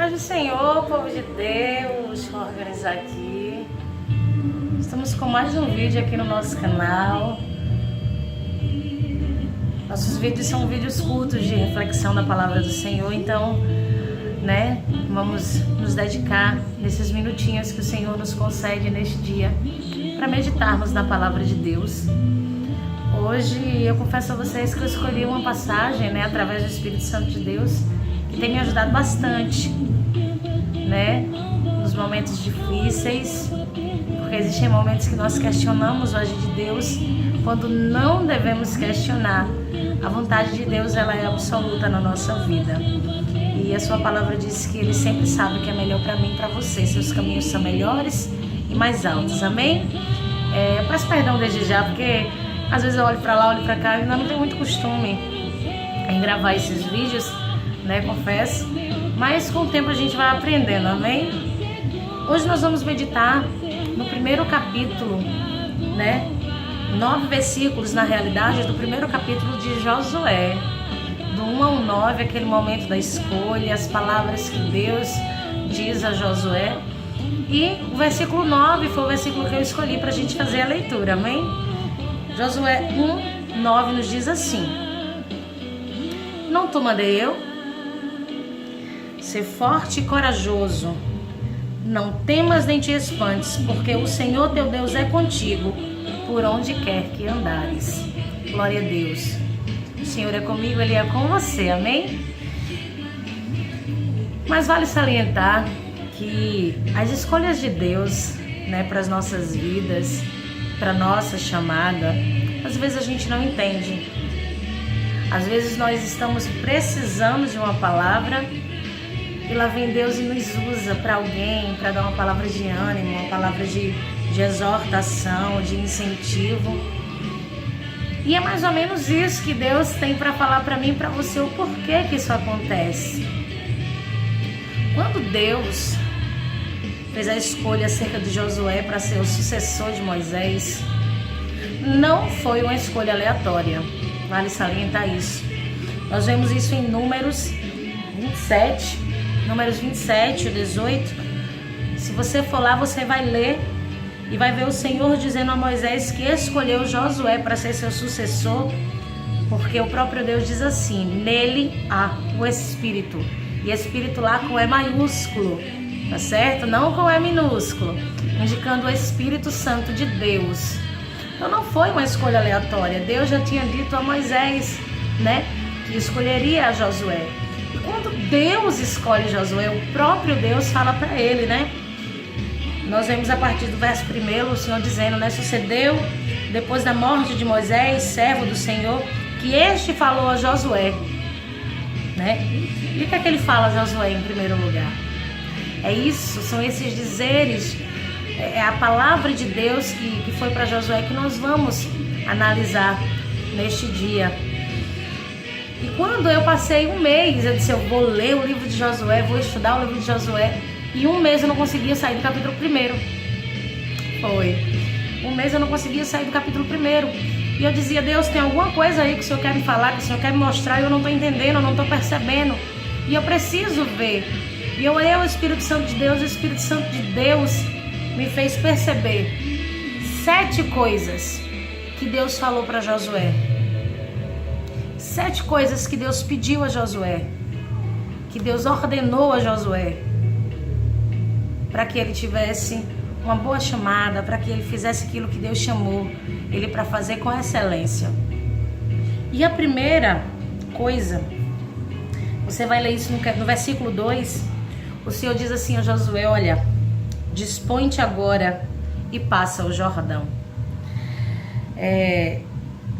Paz do Senhor, povo de Deus, vou organizar aqui. Estamos com mais um vídeo aqui no nosso canal. Nossos vídeos são vídeos curtos de reflexão da palavra do Senhor, então, vamos nos dedicar nesses minutinhos que o Senhor nos concede neste dia para meditarmos na palavra de Deus. Hoje eu confesso a vocês que eu escolhi uma passagem, através do Espírito Santo de Deus, que tem me ajudado bastante, nos momentos difíceis, porque existem momentos que nós questionamos o agir de Deus, quando não devemos questionar. A vontade de Deus, ela é absoluta na nossa vida. E a sua palavra diz que Ele sempre sabe o que é melhor para mim e para você. Seus caminhos são melhores e mais altos, amém? Eu peço perdão desde já, porque às vezes eu olho para lá, olho para cá, e ainda não tenho muito costume em gravar esses vídeos, confesso. Mas com o tempo a gente vai aprendendo, amém? Hoje nós vamos meditar no primeiro capítulo, 9 versículos, na realidade, do primeiro capítulo de Josué. Do 1 ao 9, aquele momento da escolha, as palavras que Deus diz a Josué. E o versículo 9 foi o versículo que eu escolhi para a gente fazer a leitura, amém? Josué 1, 9 nos diz assim: Não te mandei eu? Ser forte e corajoso, não temas nem te espantes, porque o Senhor teu Deus é contigo, por onde quer que andares. Glória a Deus. O Senhor é comigo, Ele é com você, amém? Mas vale salientar que as escolhas de Deus, para as nossas vidas, para a nossa chamada, às vezes a gente não entende. Às vezes nós estamos precisando de uma palavra e lá vem Deus e nos usa para alguém, para dar uma palavra de ânimo, uma palavra de exortação, de incentivo. E é mais ou menos isso que Deus tem para falar para mim e para você, o porquê que isso acontece. Quando Deus fez a escolha acerca de Josué para ser o sucessor de Moisés, não foi uma escolha aleatória, vale salientar isso. Nós vemos isso em Números 27, o 18. Se você for lá, você vai ler e vai ver o Senhor dizendo a Moisés que escolheu Josué para ser seu sucessor, porque o próprio Deus diz assim: nele há o Espírito. E Espírito lá com E maiúsculo, tá certo? Não com E minúsculo, indicando o Espírito Santo de Deus. Então não foi uma escolha aleatória. Deus já tinha dito a Moisés, que escolheria a Josué. E quando Deus escolhe Josué, o próprio Deus fala para ele, Nós vemos a partir do verso 1 o Senhor dizendo, sucedeu depois da morte de Moisés, servo do Senhor, que este falou a Josué, E o que é que ele fala a Josué em primeiro lugar? É isso, são esses dizeres, é a palavra de Deus que foi para Josué que nós vamos analisar neste dia. E quando eu passei um mês, eu disse, eu vou ler o livro de Josué, vou estudar o livro de Josué, e um mês eu não conseguia sair do capítulo 1. Foi. Um mês eu não conseguia sair do capítulo 1. E eu dizia, Deus, tem alguma coisa aí que o Senhor quer me falar, que o Senhor quer me mostrar, e eu não estou entendendo, eu não estou percebendo. E eu preciso ver. E eu olhei o Espírito Santo de Deus, e o Espírito Santo de Deus me fez perceber 7 coisas que Deus falou para Josué. 7 coisas que Deus pediu a Josué, que Deus ordenou a Josué, para que ele tivesse uma boa chamada, para que ele fizesse aquilo que Deus chamou ele para fazer com excelência. E a primeira coisa, você vai ler isso no versículo 2, o Senhor diz assim a Josué, olha, dispõe-te agora e passa o Jordão.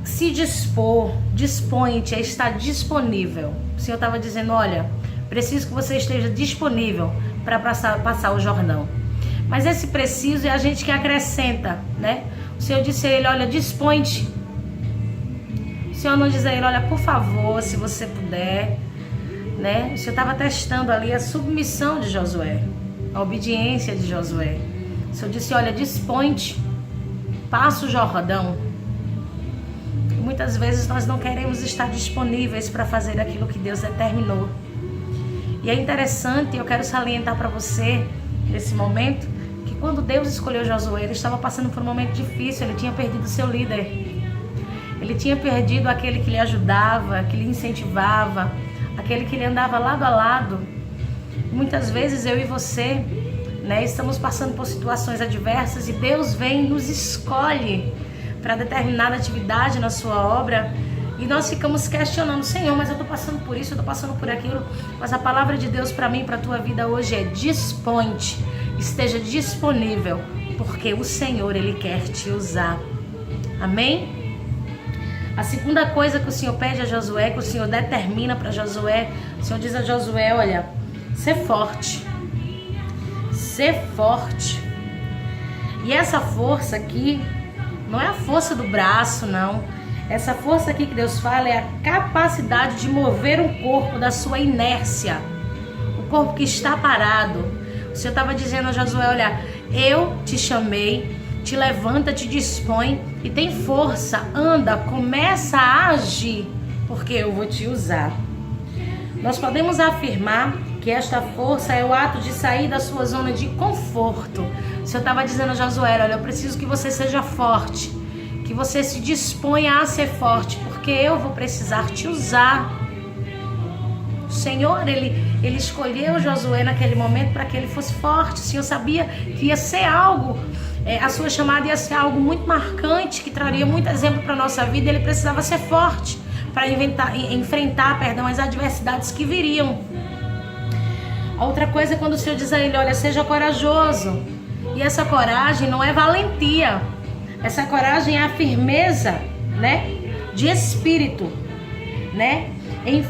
Se dispor, dispõe-te, é estar disponível. O Senhor estava dizendo, olha, preciso que você esteja disponível para passar o Jordão. Mas esse preciso é a gente que acrescenta, O Senhor disse a ele, olha, dispõe-te. O Senhor não diz a ele, olha, por favor, se você puder, O Senhor estava testando ali a submissão de Josué, a obediência de Josué. O Senhor disse, olha, dispõe-te, passa o Jordão. Muitas vezes nós não queremos estar disponíveis para fazer aquilo que Deus determinou. E é interessante, eu quero salientar para você, nesse momento, que quando Deus escolheu Josué, ele estava passando por um momento difícil, ele tinha perdido seu líder. Ele tinha perdido aquele que lhe ajudava, que lhe incentivava, aquele que lhe andava lado a lado. Muitas vezes eu e você, né, estamos passando por situações adversas e Deus vem e nos escolhe para determinada atividade na sua obra. E nós ficamos questionando, Senhor, mas eu estou passando por isso, eu estou passando por aquilo. Mas a palavra de Deus para mim, para a tua vida hoje é: dispõe-te, esteja disponível, porque o Senhor, Ele quer te usar. Amém? A segunda coisa que o Senhor pede a Josué, que o Senhor determina para Josué, o Senhor diz a Josué: olha, ser forte. Ser forte. E essa força aqui não é a força do braço, não. Essa força aqui que Deus fala é a capacidade de mover um corpo da sua inércia. O corpo que está parado. O Senhor estava dizendo a Josué: olha, eu te chamei, te levanta, te dispõe e tem força, anda, começa a agir, porque eu vou te usar. Nós podemos afirmar que esta força é o ato de sair da sua zona de conforto. O Senhor estava dizendo a Josué: olha, eu preciso que você seja forte, que você se disponha a ser forte, porque eu vou precisar te usar. O Senhor, ele escolheu Josué naquele momento para que ele fosse forte. O Senhor sabia que ia ser algo, a sua chamada ia ser algo muito marcante, que traria muito exemplo para a nossa vida. Ele precisava ser forte para enfrentar as adversidades que viriam. A outra coisa é quando o Senhor diz a ele: olha, seja corajoso. E essa coragem não é valentia. Essa coragem é a firmeza, né, de espírito, né,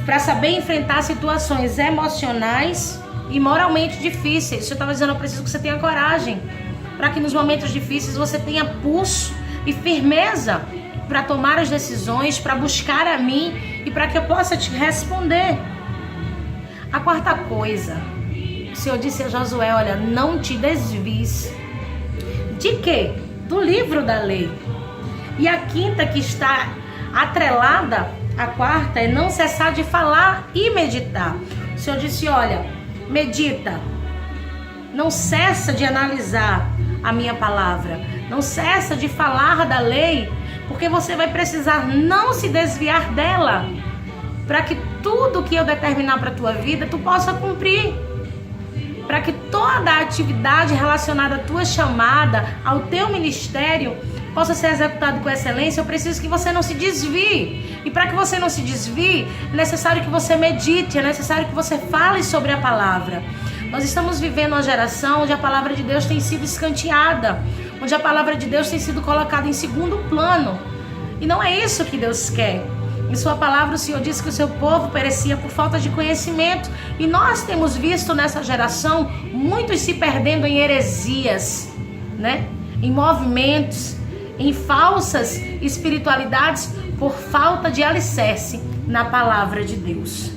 para saber enfrentar situações emocionais e moralmente difíceis. O Senhor estava dizendo: eu preciso que você tenha coragem, para que nos momentos difíceis você tenha pulso e firmeza para tomar as decisões, para buscar a mim e para que eu possa te responder. A quarta coisa, o Senhor disse a Josué: olha, não te desvies. De quê? Do livro da lei. E a quinta, que está atrelada à quarta, é não cessar de falar e meditar. O Senhor disse: olha, medita, não cessa de analisar a minha palavra, não cessa de falar da lei, porque você vai precisar não se desviar dela, para que tudo que eu determinar para a tua vida, tu possa cumprir. Para que toda a atividade relacionada à tua chamada, ao teu ministério, possa ser executada com excelência, eu preciso que você não se desvie. E para que você não se desvie, é necessário que você medite, é necessário que você fale sobre a palavra. Nós estamos vivendo uma geração onde a palavra de Deus tem sido escanteada, onde a palavra de Deus tem sido colocada em segundo plano. E não é isso que Deus quer. Em sua palavra, o Senhor disse que o seu povo perecia por falta de conhecimento. E nós temos visto nessa geração muitos se perdendo em heresias, né? Em movimentos, em falsas espiritualidades, por falta de alicerce na palavra de Deus.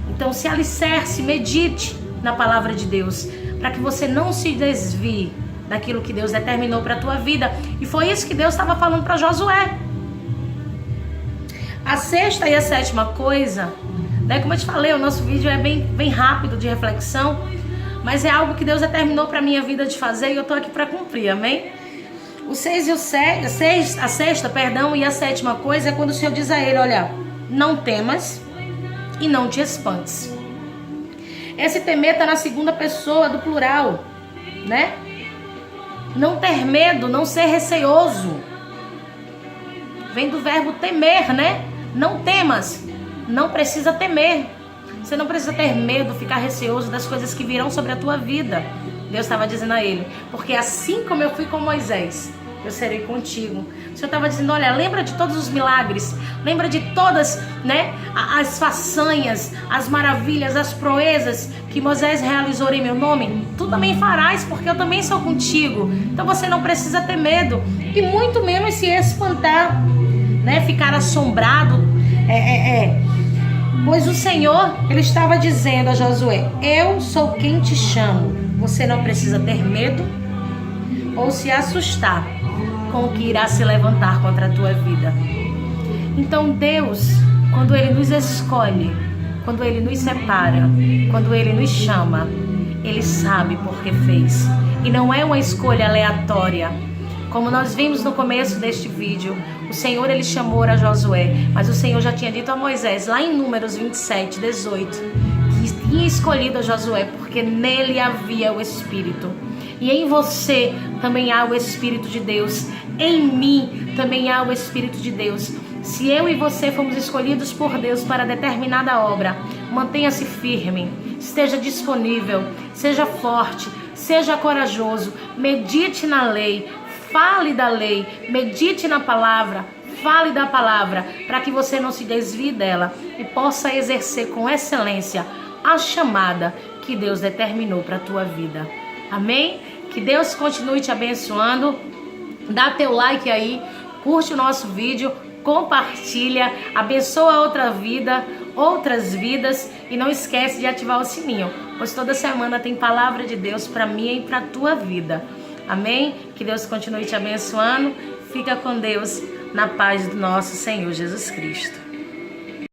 Então, se alicerce, medite na palavra de Deus, para que você não se desvie daquilo que Deus determinou para a tua vida. E foi isso que Deus estava falando para Josué. A sexta e a sétima coisa, né, como eu te falei, o nosso vídeo é bem rápido de reflexão, mas é algo que Deus determinou para a minha vida de fazer e eu estou aqui para cumprir, amém? A sexta e a sétima coisa é quando o Senhor diz a ele: olha, não temas e não te espantes. Esse temer está na segunda pessoa do plural, né? Não ter medo, não ser receoso. Vem do verbo temer, né? Não temas, não precisa temer. Você não precisa ter medo, ficar receoso das coisas que virão sobre a tua vida. Deus estava dizendo a ele: porque assim como eu fui com Moisés, eu serei contigo. O Senhor estava dizendo: olha, lembra de todos os milagres, lembra de todas, né, as façanhas, as maravilhas, as proezas que Moisés realizou em meu nome. Tu também farás, porque eu também sou contigo. Então você não precisa ter medo e muito menos se espantar, né, ficar assombrado. Pois o Senhor, Ele estava dizendo a Josué: eu sou quem te chamo. Você não precisa ter medo ou se assustar com o que irá se levantar contra a tua vida. Então Deus, quando Ele nos escolhe, quando Ele nos separa, quando Ele nos chama, Ele sabe por que fez. E não é uma escolha aleatória. Como nós vimos no começo deste vídeo, o Senhor Ele chamou a Josué, mas o Senhor já tinha dito a Moisés, lá em Números 27, 18, que tinha escolhido a Josué porque nele havia o Espírito. E em você também há o Espírito de Deus. Em mim também há o Espírito de Deus. Se eu e você fomos escolhidos por Deus para determinada obra, mantenha-se firme, esteja disponível, seja forte, seja corajoso, medite na lei, fale da lei, medite na palavra, fale da palavra, para que você não se desvie dela e possa exercer com excelência a chamada que Deus determinou para a tua vida. Amém? Que Deus continue te abençoando. Dá teu like aí, curte o nosso vídeo, compartilha, abençoa outras vidas e não esquece de ativar o sininho, pois toda semana tem palavra de Deus para mim e para a tua vida. Amém? Que Deus continue te abençoando. Fica com Deus na paz do nosso Senhor Jesus Cristo.